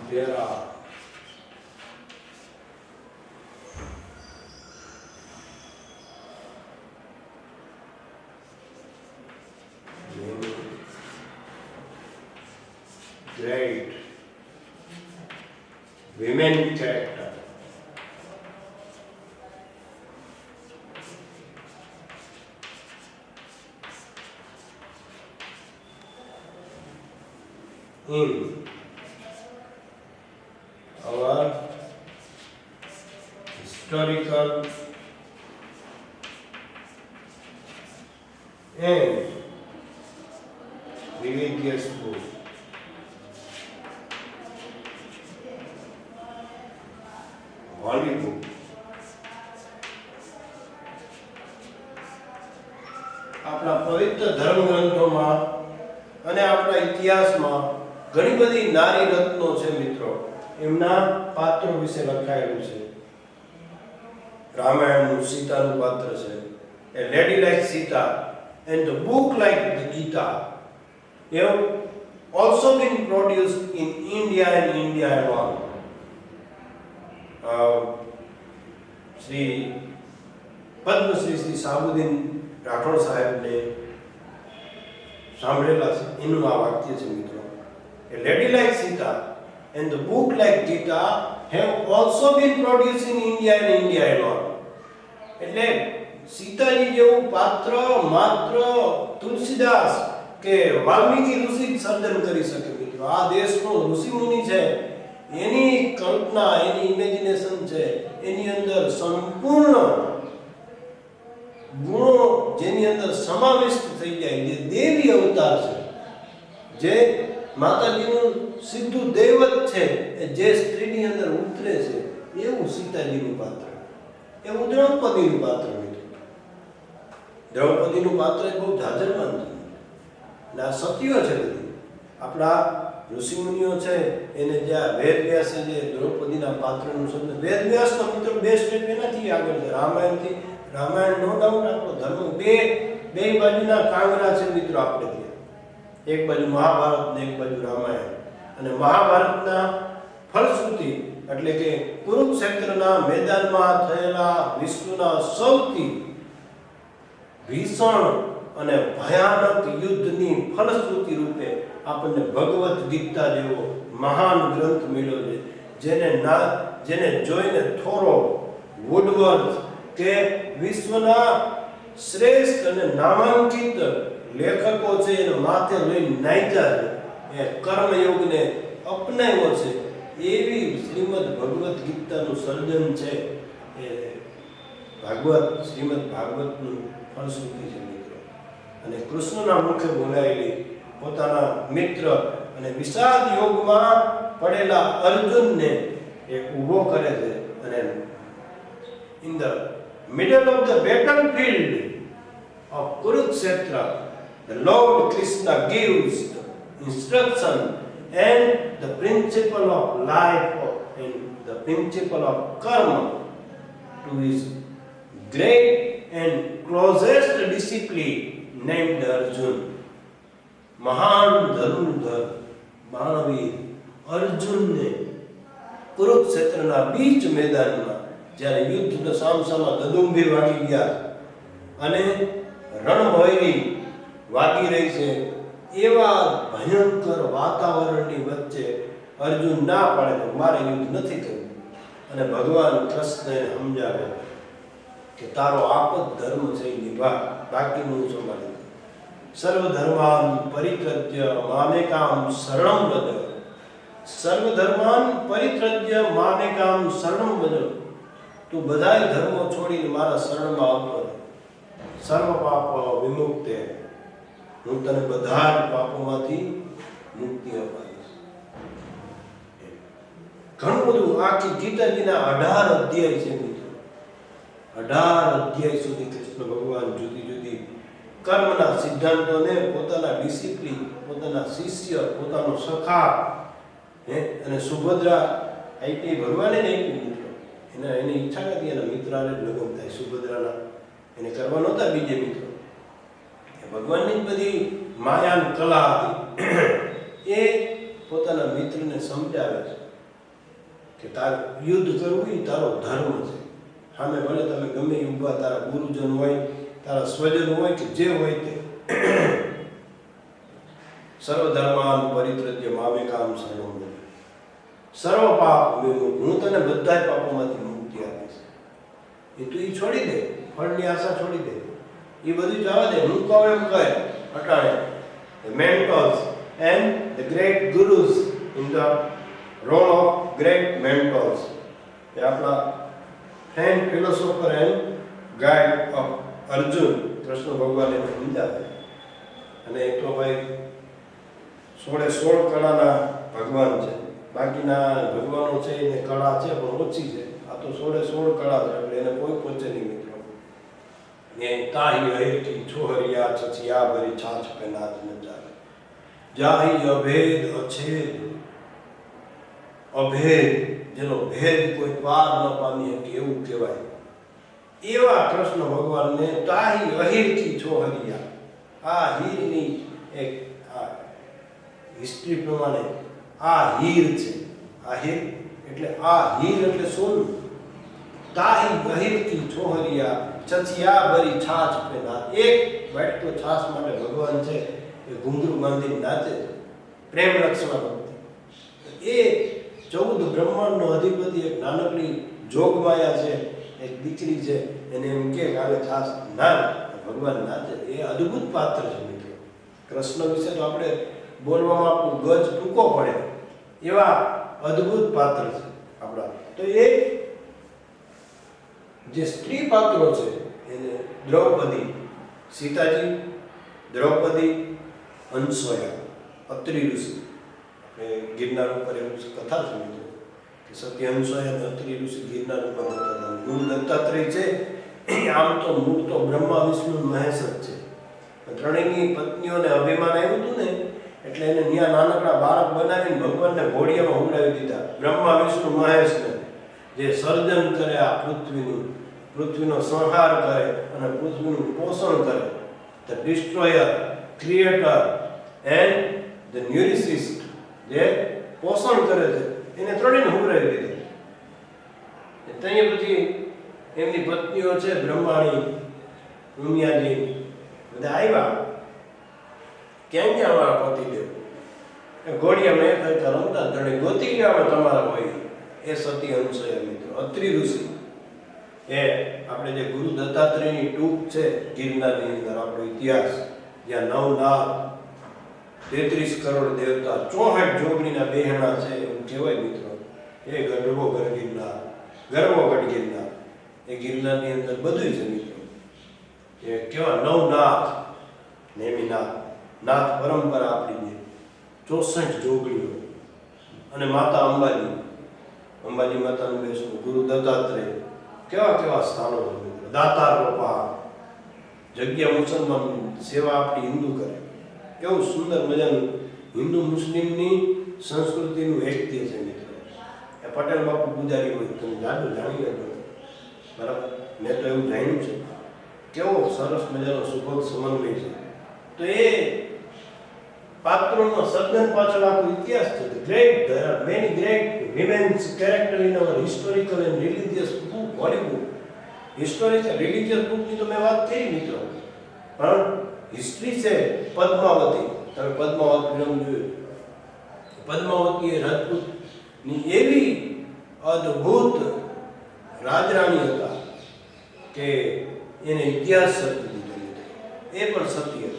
there are great women character. In our historical and religious book. Holy book. આપણા પવિત્ર ધર્મ ગ્રંથોમાં અને આપણા ઇતિહાસમાં ઘણી બધી નારી રત્નો છે મિત્રો. એમના પાત્રો વિશે લખાયેલું છે. રામાયણનું સીતાનું પાત્ર છે. A lady like Sita and the book like the Gita have also been produced in India and India alone. Shri Padmashri Shri Sabuddin Rathod સાહેબને સાંભળેલા છે. એનું આ વાક્ય છે મિત્રો. A lady like Sita and the book like Gita have also been produced in India and India alone. એટલે સીતાજી જેવું પાત્ર માત્ર તુલસીદાસ કે વાલ્મીકી ઋષિ જ સર્જન કરી શકે મિત્રો. આ દેશનો ઋષિ મુનિ છે, એની કલ્પના, એની ઇમેજિનેશન છે, એની અંદર સંપૂર્ણ ગુણો જેની અંદર સમાવિષ્ટ થઈ જાય, જે દેવી અવતાર છે, જે માતાજીનું સીધું દૈવત છે, જે સ્ત્રીની અંદર ઉતરે છે, એવું સીતાજીનું પાત્ર, એવું દ્રૌપદીનું પાત્ર મિત્રો. દ્રૌપદીનું પાત્ર એ બહુ જાજરમાન છે અને આ સત્ય છે બધી. આપણા ઋષિમુનિઓ છે એને જ્યાં વેદવ્યાસે જે દ્રૌપદીના પાત્રનું સમજ, વેદવ્યાસનો મિત્રો બે સ્ટેપ એનાથી આગળ છે. રામાયણ નો ડાઉટ આપણો ધર્મ બે બાજુના કાંગરા છે મિત્રો. આપણે ત્યાં એક બાજુ મહાભારત ને એક બાજુ રામાયણ. અને મહાભારતના ફલશ્રુતિ એટલે કે કુરુક્ષેત્રના મેદાનમાં થયેલા વિશ્વના સૌથી ભીષણ અને ભયાનક યુદ્ધની ફલશ્રુતિ રૂપે આપણને ભગવદ્ ગીતા જેવો મહાન ગ્રંથ મળ્યો છે, જેને જોઈને થોરો, વુડવર્થ કે વિશ્વના શ્રેષ્ઠ અને નામાંકિત લેખકો છે એને માથે લઈને નાચ્યા છે, એ કર્મયોગને અપનાવ્યો છે. એવી શ્રીમદ ભગવદ્ ગીતાનું સર્જન છે એ શ્રીમદ ભાગવતનું ફલશ્રુતિ છે મિત્રો. અને કૃષ્ણના મુખે બોલાયેલી પોતાના મિત્ર અને વિષાદ યોગમાં પડેલા અર્જુનને એ ઊભો કરે છે અને in the middle of the battlefield of Kurukshetra, the Lord Krishna gives the instruction and the principle of life and the principle of karma to his great and closest disciple named Arjun. મહાન ધનુર્ધર મહાવીર અર્જુનને કુરુક્ષેત્રના બીચ મેદાનમાં જ્યારે યુદ્ધના સામસામા દદુંભી વાગી ગયા અને રણભૈરી વાગી રહી છે, એવા ભયંકર વાતાવરણની વચ્ચે અર્જુન ના પાડે તો મારે યુદ્ધ નથી કરવું. અને ભગવાન કૃષ્ણને સમજાવે કે તારો આપદ ધર્મ છે એ નિભા, બાકીનું સંભાળી. સર્વધર્માન પરિત્યજ્ય મામેકામ શરણમ વ્રજ. સર્વધર્માન પરિત્યજ્ય મામેકામ શરણમ વ્રજ. તું બધાય ધર્મો છોડીને મારા શરણમાં આવતો રહે. સર્વ પાપ વિમુક્તે, હું તને બધા જ પાપોમાંથી મુક્તિ અપાવીશ. ઘણું બધું આખી ગીતાજીના 18 અધ્યાય છે મિત્રો. 18 અધ્યાય સુધી કૃષ્ણ ભગવાન જુદી જુદી કર્મના સિદ્ધાંતોને પોતાના ડિસિપ્લિન, પોતાના શિષ્ય, પોતાનો સખા અને સુભદ્રા આઈપી ભગવાને જ આપ્યું મિત્રો. એની ઈચ્છા નથી એના મિત્રાને જ લગ્ન થાય સુભદ્રાના, એને કરવા નહોતા બીજે મિત્રો. એ ભગવાનની જ બધી માયાન કલા હતી. એ પોતાના મિત્રને સમજાવે છે કે તારે યુદ્ધ કરવું એ તારો ધર્મ છે. સામે ભલે તમે ગમે એ ઊભા, તારા ગુરુજન હોય, તારા સ્વજન હોય કે જે હોય તે, સર્વધર્માન પરિત્યજ્ય મામેકામ શરણં વ્રજ, સર્વ પાપ વિમુક્ત, હું તને બધા જ પાપોમાંથી મુક્તિ આપીશ. એ તું એ છોડી દે, ફળની આશા છોડી દે, એ બધું જવા દે. હું કહું એમ કહે અટાણે. The mentors and the great gurus in the role of great mentors. એ આપણા friend, philosopher and guide of Arjun, Krishna ભગવાન એને સમજાવે. અને એક તો ભાઈ 16 કળાના ભગવાન છે. બાકીના ભગવાનો છે એને કળા છે પણ ઓછી છે. આ તો 16 કળા છે એટલે એને કોઈ પહોંચે નહીં મિત્રો. ને તાહી હૈતી છોહરિયા છછિયા ભરી છાછ પે નાચ નચાવે, જાહી અભેદ અછેદ, અભેદ જેનો ભેદ કોઈ પાર ન પામી શકે એવું કહેવાય. એવા કૃષ્ણ ભગવાનને તાહી અહીરથી છોહરિયા, આ હીરની એક હિસ્ટ્રી પ્રમાણે આ હીર છે. આ હીર એટલે સોનું. તાહી અહીરથી છોહરિયા છછિયા ભરી છાછ પે નાચ. એક વાટકો છાશ માટે ભગવાન છે એ ઘૂંઘરું બાંધીને નાચે છે, પ્રેમ રક્ષણા ભક્તિ. એ 14 બ્રહ્માંડનો અધિપતિ એક નાનકડી જોગમાયા છે, એક દીકરી છે, એને એમ કે કાલે છાશ ના, ભગવાન નાચે. એ અદ્ભુત પાત્ર છે મિત્રો. કૃષ્ણ વિશે તો આપણે બોલવામાં આપણું ગજ ટૂંકો પડે એવા અદ્ભુત પાત્ર છે આપણા. તો એ જે સ્ત્રી પાત્રો છે એને દ્રૌપદી, સીતાજી, દ્રૌપદી, અંસોયા, અત્રિ ઋષિ. ગિરનાર ઉપર એવું કથા છે મિત્રો કે સત્ય અંસોયા અને અત્રિ ઋષિ ગિરનાર ઉપર રહેતા હતા. ગુરુ દત્તાત્રેય છે આમ તો મૂળ તો બ્રહ્મા વિષ્ણુ મહેશ જ છે. ત્રણેયની પત્નીઓને અભિમાન આવ્યું હતું ને એટલે એને ત્યાં નાનકડા બાળક બનાવીને ભગવાનને ઘોડિયામાં ઉડાવી દીધા. બ્રહ્મા વિષ્ણુ મહેશને જે સર્જન કરે આ પૃથ્વીનો સંહાર કરે અને પૃથ્વીનું પોષણ કરે, the destroyer, creator and the nourisher, જે પોષણ કરે છે, એને ત્રણેયને ઉડાવી દીધા. ત્યાં પછી એમની પત્નીઓ છે બ્રહ્માણી, ઉમિયાજી બધા આવ્યા. ક્યાં ગયા અમારા પતિદેવ? ઘોડિયામાં એક હતા રમતા, તને ગોતી ગયા તમારા હોય. એ સતી અંશયા મિત્રો, અત્રિ ઋષિ. એ આપણે જે ગુરુ દત્તાત્રેયની ટૂંક છે ગિરનારની અંદર આપણો ઇતિહાસ, જ્યાં 9 નાગ, 33 કરોડ દેવતા, 64 જોગણીના બહેણા છે એવું કહેવાય મિત્રો. એ ગઢવો ગઢ ગિરનાર, એ ગિરનારની અંદર બધું છે મિત્રો. એ કેવા 9 નાથ, નેમિનાથ, નાથ પરંપરા આપણી જે 64 જોગણીઓ, અને માતા અંબાજી માતાનું બેસવું, ગુરુ દત્તાત્રેય, કેવા સ્થાનો છે મિત્રો. દાતાર પહાડ, જગ્યા મુસલમાન સેવા આપણી હિન્દુ કરે, કેવું સુંદર મજાનું હિન્દુ મુસ્લિમની સંસ્કૃતિનું ઐક્ય છે મિત્રો. એ પટેલ બાપુ પૂજારી હોય, તમે જાણી લેજો બરાબર. મેં તો એવું જાણ્યું છે. કેવો સરસ મજાનો સુભગ સમન્વય છે. તો એ પાત્રોનો સર્જન પાછળ આખો ઇતિહાસ છે. there are many great women's character in our historical and religious book, Hollywood. Historical religious book ની તો મેં વાત કરી મિત્રો, પણ હિસ્ટ્રી છે પદ્માવતી. તમે પદ્માવત ફિલ્મ જોયું? પદ્માવતી એ રાજપૂતની એવી અદ્ભુત રાજરાણી હતા કે એને ઇતિહાસ સર્જી દીધો. એ પણ સત્ય છે.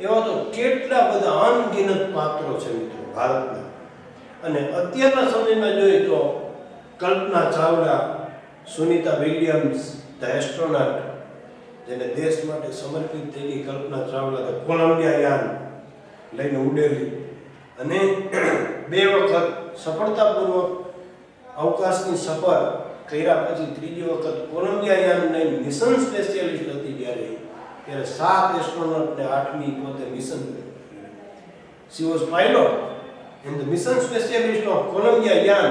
એવા તો કેટલા બધા અનગિનત પાત્રો છે મિત્રો ભારતના. અને અત્યારના સમયમાં જોઈએ તો Kalpana Chawla, Sunita Williams, the astronaut, જેને દેશ માટે સમર્પિત થઈ ગઈ કલ્પના ચાવલા, કોલંબિયા યાન લઈને ઉડેલી અને 2 વખત સફળતાપૂર્વક અવકાશની સફર કર્યા પછી ત્રીજી વખત કોલંબિયા યાન લઈને મિશન સ્પેશિયાલિસ્ટ હતી જ્યારે ત્યારે 7 એસ્ટ્રોનોટ ને 8મી પોતે mission she was pilot and the mission specialist of Columbia Yan.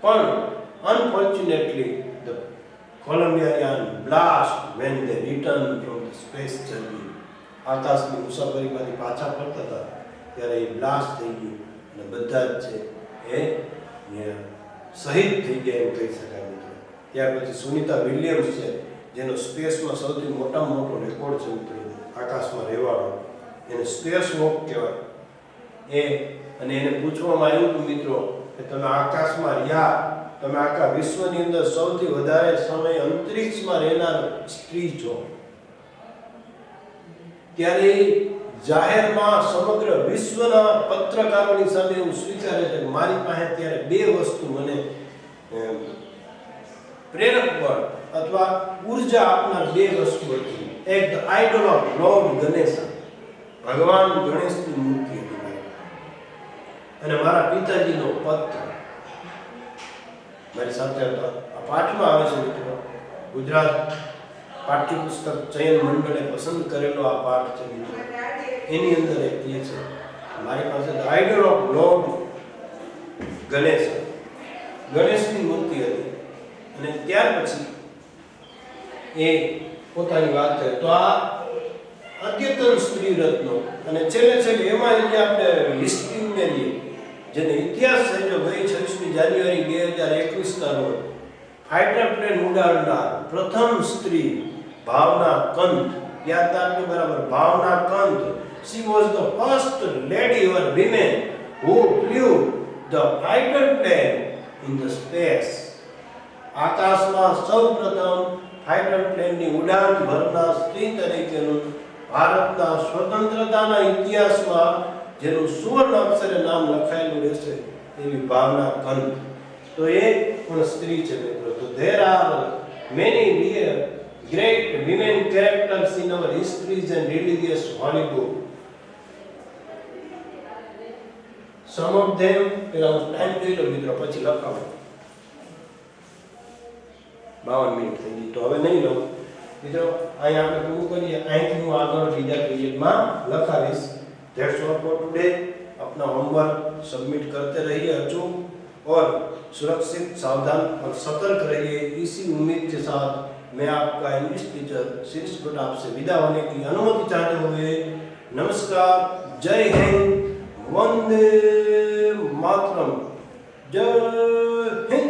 પણ unfortunately the Columbia Yan blast when they returned from the space journey. આકાશની મુસાફરીમાંથી પાછા ફરતા હતા ત્યારે એ બ્લાસ્ટ થઈ ગયું અને બધા જ છે એ શહીદ થઈ ગયા એમ કહી શકાય મિત્રો. ત્યાર પછી સુનિતા વિલિયમ્સ છે જેનો સ્પેસમાં સૌથી મોટામાં મોટો રેકોર્ડ છે મિત્રો, આકાશમાં રહેવાનો, એને સ્પેસ વોક કહેવાય. અને એને પૂછવામાં આવ્યું હતું મિત્રો કે તમે આકાશમાં રહ્યા, તમે આખા વિશ્વની અંદર સૌથી વધારે સમય અંતરિક્ષમાં રહેનાર સ્ત્રી છો. ત્યારે જાહેરમાં સમગ્ર વિશ્વના પત્રકારોની સામે એવું સ્વીકારે છે કે મારી પાસે ત્યારે 2 વસ્તુ મને પ્રેરક બળ અથવા ઉર્જા આપનાર 2 વસ્તુ હતી. એક the idol of lord Ganesh, ભગવાન ગણેશની મૂર્તિ હતી, અને મારા પિતાજીનો પત્ર મારી સાથે હતો. આ પાઠમાં આવે છે મિત્રો, ગુજરાત પાઠ્યપુસ્તક ચયન મંડળે પસંદ કરેલો આ પાઠ છે મિત્રો. એની અંદર એક કહે છે મારી પાસે the idol of lord Ganesh, ગણેશની મૂર્તિ હતી. અને ત્યાર પછી એ પોતાની વાત કરે તો આ અદ્યતન સ્ત્રી રત્નો, અને છેલ્લે એમાં જે આપણે હિસ્ટ્રી ઉમેરીએ, જેને ઇતિહાસ છે, જો ગઈ 26મી જાન્યુઆરી 2021ના રોજ ફાઇટર પ્લેન ઉડાડનાર પ્રથમ સ્ત્રી ભાવના કંત, યાદ રાખજો બરાબર, ભાવના કંત. she was the first lady or women who flew the fighter plane in the space. આકાશમાં સૌપ્રથમ ફાઇટર પ્લેનની ઉડાન ભરનાર સ્ત્રી તરીકેનું ભારતના સ્વતંત્રતાના ઇતિહાસમાં જેનું સુવર્ણ અક્ષરે નામ લખાયેલું રહેશે એવી ભાવના કંત. તો એ પણ સ્ત્રી છે મિત્રો. તો there are many great women characters in our histories and religious holy book. Some of them, પેલા હું ટાઈમ જોઈ લો મિત્રો, પછી લખાવો. 52 મિનિટ થઈ ગઈ, તો હવે નહીં લઉં મિત્રો. અહીંયા આપણે પૂરું કરીએ, અહીંથી હું આગળ બીજા પીરિયડમાં લખાવીશ. That's all for today. अपना होमवर्क सबमिट करते रहिए अचूक और सुरक्षित, सावधान और सतर्क रहिए. इसी उम्मीद के साथ मैं आपका इंग्लिश टीचर शीर्ष भट्ट आपसे विदा होने की अनुमति चाहते हुए नमस्कार, जय हिंद, वंदे मातरम, जय हिंद.